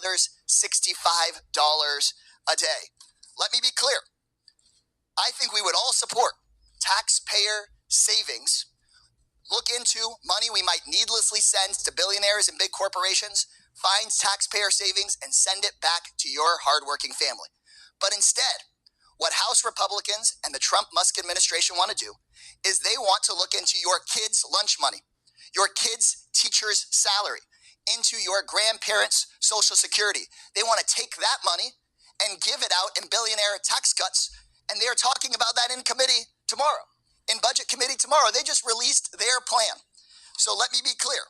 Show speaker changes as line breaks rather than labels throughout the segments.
There's $65 a day. Let me be clear. I think we would all support taxpayer savings. Look into money we might needlessly send to billionaires and big corporations, find taxpayer savings, and send it back to your hardworking family. But instead, what House Republicans and the Trump-Musk administration want to do is they want to look into your kids' lunch money, your kids' teacher's salary, into your grandparents' Social Security. They want to take that money and give it out in billionaire tax cuts, and they're talking about that in committee tomorrow. In Budget Committee tomorrow, they just released their plan. So let me be clear.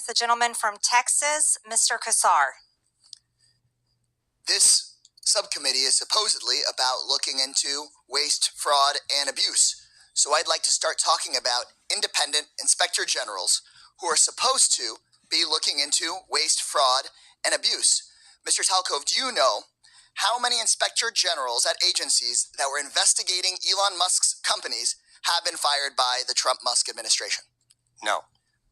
The gentleman from Texas, Mr. Kassar.
This subcommittee is supposedly about looking into waste, fraud, and abuse. So I'd like to start talking about independent inspector generals who are supposed to be looking into waste, fraud, and abuse. Mr. Talkov, do you know how many inspector generals at agencies that were investigating Elon Musk's companies have been fired by the Trump-Musk administration?
No.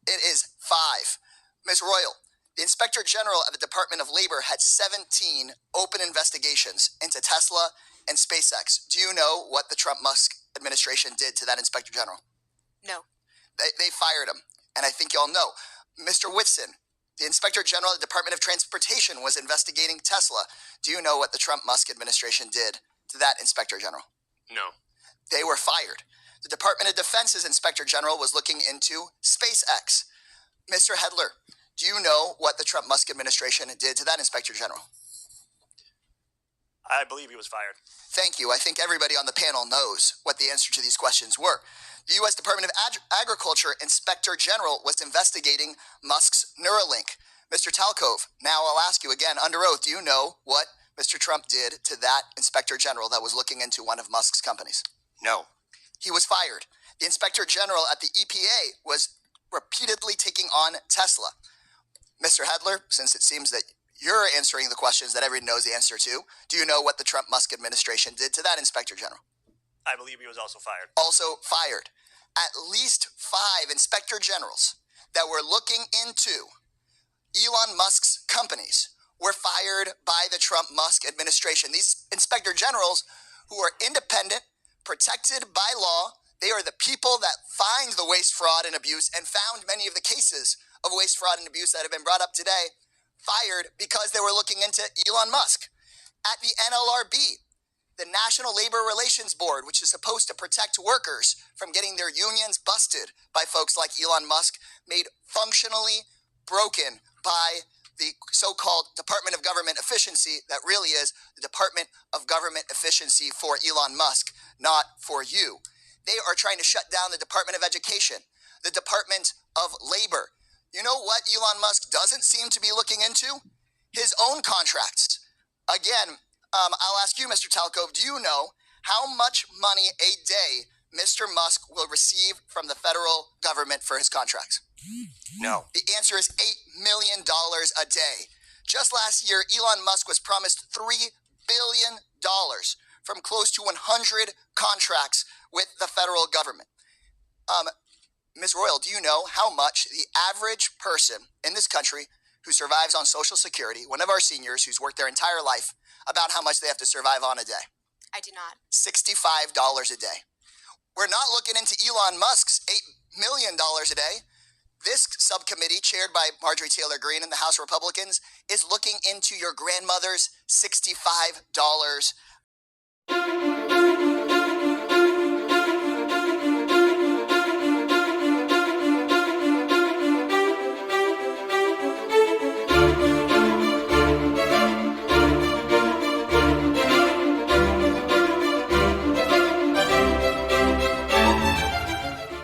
It is 5. Ms. Royal, the Inspector General of the Department of Labor had 17 open investigations into Tesla and SpaceX. Do you know what the Trump-Musk administration did to that Inspector General?
No.
They fired him, and I think y'all know. Mr. Whitson, the Inspector General of the Department of Transportation was investigating Tesla. Do you know what the Trump-Musk administration did to that Inspector General?
No.
They were fired. The Department of Defense's Inspector General was looking into SpaceX. Mr. Hedler, do you know what the Trump-Musk administration did to that Inspector General?
I believe he was fired.
Thank you. I think everybody on the panel knows what the answer to these questions were. The U.S. Department of Agriculture Inspector General was investigating Musk's Neuralink. Mr. Talkov, now I'll ask you again under oath, do you know what Mr. Trump did to that Inspector General that was looking into one of Musk's companies?
No.
He was fired. The Inspector General at the EPA was repeatedly taking on Tesla. Mr. Hedler, since it seems that you're answering the questions that everyone knows the answer to, do you know what the Trump-Musk administration did to that Inspector General?
I believe he was also fired.
Also fired. At least 5 Inspector Generals that were looking into Elon Musk's companies were fired by the Trump-Musk administration. These Inspector Generals, who are independent, protected by law, they are the people that find the waste, fraud, and abuse and found many of the cases of waste, fraud, and abuse that have been brought up today, fired because they were looking into Elon Musk. At the NLRB, the National Labor Relations Board, which is supposed to protect workers from getting their unions busted by folks like Elon Musk, made functionally broken by the so-called Department of Government Efficiency that really is the Department of Government Efficiency for Elon Musk, not for you. They are trying to shut down the Department of Education, the Department of Labor. You know what Elon Musk doesn't seem to be looking into? His own contracts. Again, I'll ask you, Mr. Talkov, do you know how much money a day Mr. Musk will receive from the federal government for his contracts?
No.
The answer is $8 million a day. Just last year, Elon Musk was promised $3 billion from close to 100 contracts with the federal government. Ms. Royal, do you know how much the average person in this country who survives on Social Security, one of our seniors who's worked their entire life, about how much they have to survive on a day?
I do not.
$65 a day. We're not looking into Elon Musk's $8 million a day. This subcommittee, chaired by Marjorie Taylor Greene and the House Republicans, is looking into your grandmother's $65